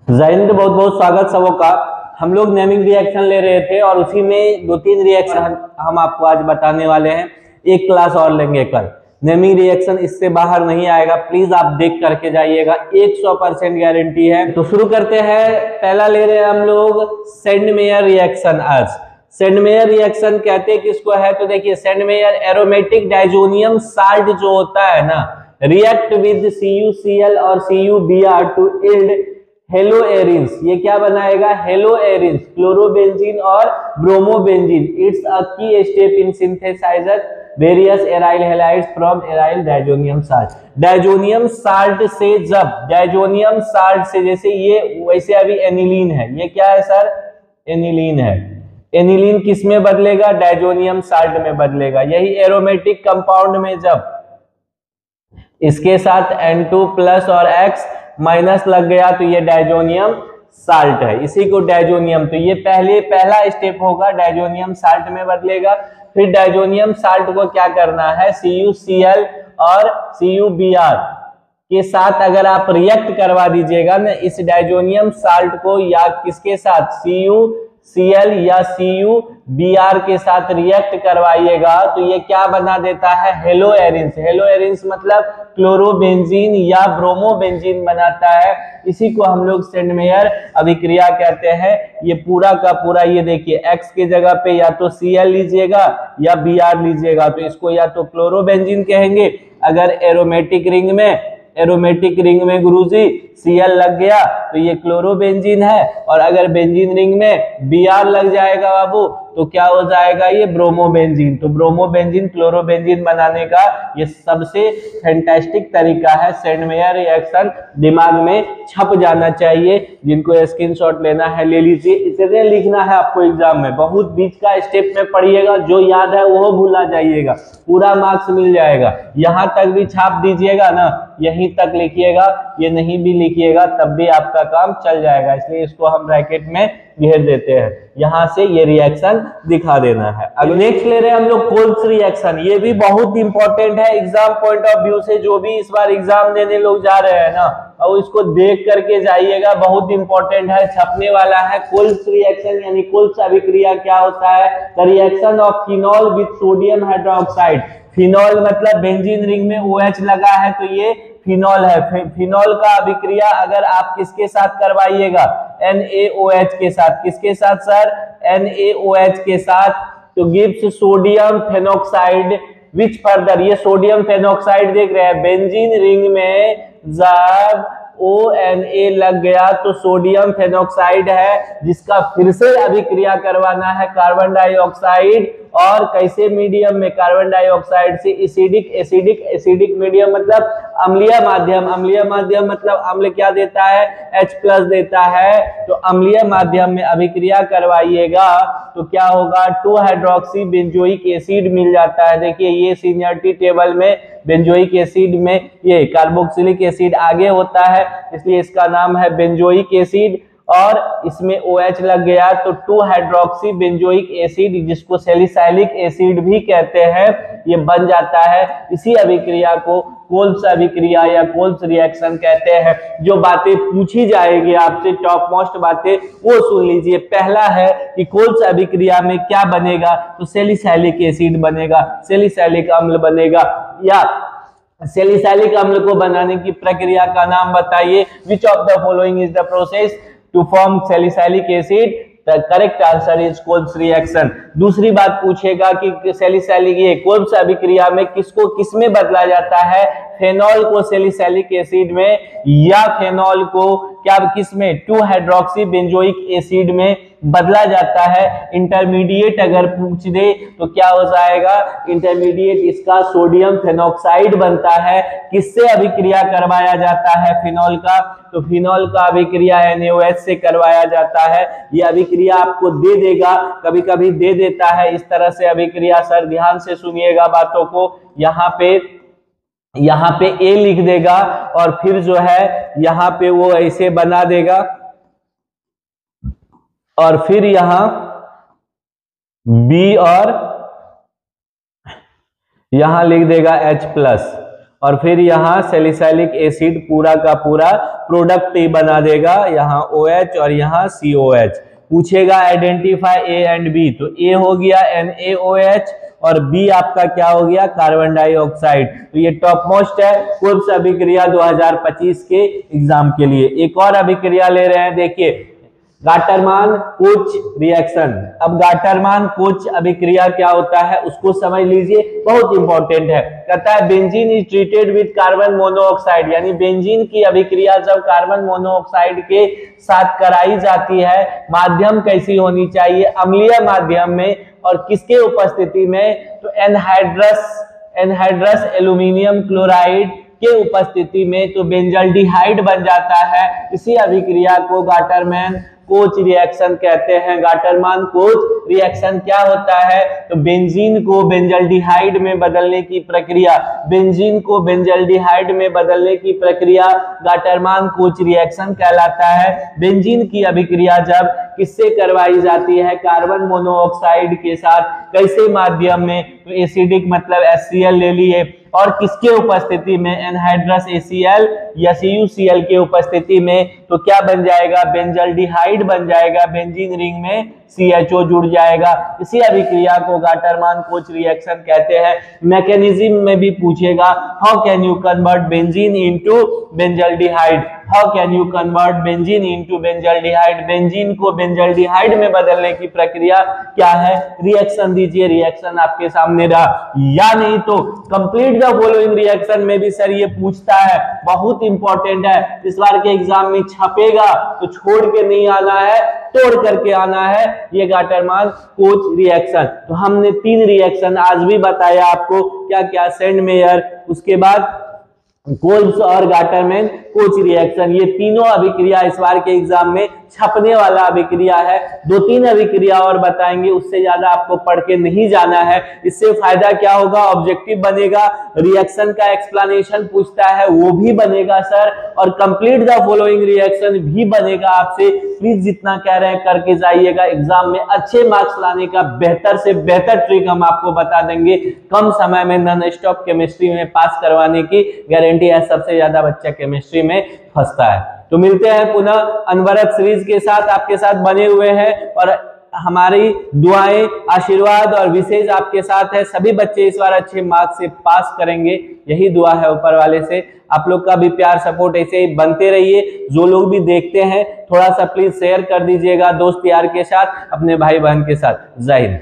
जय हिंद, बहुत बहुत स्वागत सबों का। हम लोग नेमिंग रिएक्शन ले रहे थे और उसी में 2-3 रिएक्शन हम आपको आज बताने वाले हैं। एक क्लास और लेंगे कल। नेमिंग रिएक्शन इससे बाहर नहीं आएगा, प्लीज आप देख करके जाइएगा, 100% गारंटी है। तो शुरू करते हैं। पहला ले रहे हैं हम लोग सेंडमेयर रिएक्शन। आज सेंडमेयर रिएक्शन कहते हैं किसको है, तो देखिए सेंडमेयर एरोमेटिक डाइजोनियम साल्ट जो होता है ना, रिएक्ट विद CuCl और CuBr टू यील्ड हेलोएरिन्स। ये क्या बनाएगा? हेलोएरिन्स, क्लोरोबेंजीन और bromobenzene. It's a key step in synthesiser various aryl halides from aryl diazonium salt. Diazonium salt से जब डाइजोनियम साल्ट से, जैसे ये वैसे अभी एनिलीन है, ये क्या है सर? एनिलीन है। एनिलीन किस में बदलेगा? डाइजोनियम साल्ट में बदलेगा। यही एरोमेटिक कंपाउंड में जब इसके साथ N2+ और X- लग गया तो ये डाइजोनियम साल्ट है, इसी को डाइजोनियम। तो ये पहला स्टेप होगा, डाइजोनियम साल्ट में बदलेगा। फिर डाइजोनियम साल्ट को क्या करना है? CuCl और CuBr के साथ अगर आप रिएक्ट करवा दीजिएगा ना इस डाइजोनियम साल्ट को, या किसके साथ? CuCl या CuBr के साथ रिएक्ट करवाइएगा तो ये क्या बना देता है? हेलोएरिन्स। हेलोएरिन्स मतलब क्लोरोबेंजीन या ब्रोमोबेंजीन बनाता है। इसी को हम लोग सेंडमेयर अभिक्रिया कहते हैं। ये पूरा का पूरा, ये देखिए X के जगह पे या तो Cl लीजिएगा या Br लीजिएगा, तो इसको या तो क्लोरोबेंजीन कहेंगे। अगर एरोमेटिक रिंग में गुरुजी Cl लग गया तो ये क्लोरोबेंजीन है, और अगर बेंजीन रिंग में Br लग जाएगा बाबू तो क्या हो जाएगा? ये ब्रोमोबेंजीन। तो ब्रोमोबेंजीन क्लोरोबेंजीन बनाने का ये सबसे फैंटास्टिक तरीका है सेंडमेयर रिएक्शन। दिमाग में छप जाना चाहिए, जिनको स्क्रीनशॉट लेना है ले लीजिए। इतने लिखना है आपको एग्जाम में, बहुत बीच का स्टेप में पढ़िएगा, जो याद है वो भूला जाइएगा, पूरा मार्क्स मिल जाएगा। यहाँ तक भी छाप दीजिएगा ना, यहीं तक लिखिएगा, ये नहीं भी लिखिएगा तब भी आपका काम चल जाएगा। इसलिए इसको हम ब्रैकेट में घेर देते हैं, यहां से ये रिएक्शन दिखा देना है। अब नेक्स्ट ले रहे हैं हम लोग कोल्स रिएक्शन। ये भी बहुत इंपॉर्टेंट है एग्जाम पॉइंट ऑफ व्यू से। जो भी इस बार एग्जाम देने लोग जा रहे हैं ना, और इसको देख करके जाइएगा, बहुत इंपॉर्टेंट है, छपने वाला है। कोल्स रिएक्शन यानी कोल्स अभिक्रिया क्या होता है? The reaction of phenol with sodium hydroxide. Phenol मतलब बेंजीन रिंग में OH लगा है तो ये फिनॉल है। फिनॉल का अभिक्रिया अगर आप किसके साथ करवाइएगा? NaOH के साथ। किसके साथ सर? NaOH के साथ। तो gives sodium phenoxide which further, ये सोडियम फेनोक्साइड देख रहे हैं, बेंजीन रिंग में जब ONA लग गया तो सोडियम फेनोक्साइड है, जिसका फिर से अभिक्रिया करवाना है कार्बन डाइऑक्साइड। और कैसे मीडियम में? कार्बन डाइऑक्साइड से एसिडिक मीडियम मतलब अम्लीय माध्यम। अम्लीय माध्यम मतलब अम्ल क्या देता है? H+ देता है। तो अम्लीय माध्यम में अभिक्रिया करवाइएगा तो क्या होगा? 2 हाइड्रोक्सी बेंजोइक एसिड मिल जाता है। देखिए ये सीनियरिटी टेबल में बेंजोइक एसिड में ये कार्बोक्सिलिक एसिड आगे होता है, इसलिए इसका नाम है बेंजोइक एसिड। और इसमें OH लग गया तो 2 हाइड्रोक्सी बेंजोइक एसिड, जिसको सैलिसाइलिक एसिड भी कहते हैं, ये बन जाता है। इसी अभिक्रिया को कोल्स अभिक्रिया या कोल्स रिएक्शन कहते हैं। जो बातें पूछी जाएगी आपसे, टॉप मोस्ट बातें, वो सुन लीजिए। पहला है कि कोल्स अभिक्रिया में क्या बनेगा? तो सैलिसाइलिक एसिड बनेगा, सैलिसाइलिक अम्ल बनेगा। या सैलिसाइलिक अम्ल को बनाने की प्रक्रिया का नाम बताइए। Which of the following is the process to form salicylic acid? The correct answer is Kolbe's reaction. दूसरी बात पूछेगा कि सैलिसाइलिक ये कोल्स अभिक्रिया में किसको किसमें बदला जाता है? फेनॉल को सैलिसाइलिक एसिड में, या फेनॉल को क्या किसमें? 2 हाइड्रोक्सी बेंजोइक एसिड में बदला जाता है। इंटरमीडिएट अगर पूछ दे तो क्या हो जाएगा? इंटरमीडिएट इसका सोडियम फेनोक्साइड बनता है। किससे अभिक्रिया करवाया जाता है फिनॉल का? तो फिनॉल का अभिक्रिया NaOH से करवाया जाता है। ये अभिक्रिया आपको दे देगा, कभी कभी दे देता है इस तरह से अभिक्रिया। सर ध्यान से सुनिएगा बातों को। यहाँ पे A लिख देगा और फिर जो है यहाँ पे वो ऐसे बना देगा, और फिर यहाँ B और यहाँ लिख देगा H+। और फिर यहाँ सैलिसाइलिक एसिड पूरा का पूरा प्रोडक्ट बना देगा, यहाँ OH और यहाँ COH। पूछेगा आइडेंटिफाई ए एंड बी, तो ए हो गया NaOH और बी आपका क्या हो गया, कार्बन डाइऑक्साइड। तो ये टॉप मोस्ट है कुर्ब्स अभिक्रिया 2025 के एग्जाम के लिए। एक और अभिक्रिया ले रहे हैं, देखिए गाटरमान कोच रिएक्शन। अब गाटरमान कोच अभिक्रिया क्या होता है उसको समझ लीजिए, बहुत इंपॉर्टेंट है। कहता है benzene is treated with carbon monoxide, यानी बेंजीन की अभिक्रिया जब कार्बन मोनोऑक्साइड के साथ कराई जाती है, माध्यम कैसी होनी चाहिए, अम्लीय माध्यम में, और किसके उपस्थिति में, तो एनहाइड्रस एल्यूमिनियम क्लोराइड के उपस्थिति में, तो बेंजल्डिहाइड बन जाता है। इसी अभिक्रिया को गाटरमान कोच रिएक्शन कहते हैं। गाटरमान कोच रिएक्शन क्या होता है, तो बेंजीन को बेंजल्डिहाइड में बदलने की प्रक्रिया, बेंजीन को बेंजल्डिहाइड में बदलने की प्रक्रिया गाटरमान कोच रिएक्शन कहलाता है। बेंजीन की अभिक्रिया जब किससे करवाई जाती है, कार्बन मोनोऑक्साइड के साथ, कैसे माध्यम में, तो एसिडिक मतलब HCl ले लिए, और किसके उपस्थिति में, एनहाइड्रस ACl या CuCl के उपस्थिति में, तो क्या बन जाएगा, बेंजल्डिहाइड बन जाएगा, बेंजीन रिंग में CHO जुड़ जाएगा। इसी अभिक्रिया को गाटरमान कोच रिएक्शन कहते हैं। मैकेनिज्म में भी पूछेगा, how can you convert benzene into benzaldehyde, how can you convert benzene into benzaldehyde, benzene को बेंजल्डिहाइड में बदलने की प्रक्रिया क्या है, रिएक्शन दीजिए। रिएक्शन आपके सामने रहा, या नहीं तो कंप्लीट द फॉलोइंग रिएक्शन में भी सर ये पूछता है, बहुत इंपॉर्टेंट है, इस बार के एग्जाम में छपेगा, तो छोड़ के नहीं आना है, तोड़ करके आना है, ये गाटरमान कोच रिएक्शन। तो हमने 3 रिएक्शन आज भी बताया आपको, क्या क्या, सेंड मेयर, उसके बाद कोल्ब्स और गाटरमान कोच रिएक्शन, ये तीनों अभिक्रिया इस बार के एग्जाम में छपने वाला अभिक्रिया है। 2-3 अभिक्रिया और बताएंगे, उससे ज्यादा आपको पढ़ के नहीं जाना है। इससे फायदा क्या होगा, ऑब्जेक्टिव बनेगा, रिएक्शन का एक्सप्लेनेशन पूछता है वो भी बनेगा सर, और कंप्लीट द फॉलोइंग रिएक्शन भी बनेगा आपसे। प्लीज जितना कह रहे हैं करके जाइएगा, एग्जाम में अच्छे मार्क्स लाने का बेहतर से बेहतर ट्रिक हम आपको बता देंगे। कम समय में नॉन स्टॉप केमिस्ट्री में पास करवाने की गारंटी है, सबसे ज्यादा बच्चा केमिस्ट्री में फंसता है। तो मिलते हैं पुनः अनवरत सीरीज के साथ, आपके साथ बने हुए हैं, और हमारी दुआएं, आशीर्वाद और विशेष आपके साथ है। सभी बच्चे इस बार अच्छे मार्क्स से पास करेंगे, यही दुआ है ऊपर वाले से। आप लोग का भी प्यार सपोर्ट ऐसे ही बनते रहिए। जो लोग भी देखते हैं थोड़ा सा प्लीज शेयर कर दीजिएगा दोस्त यार के साथ, अपने भाई बहन के साथ। जय हिंद।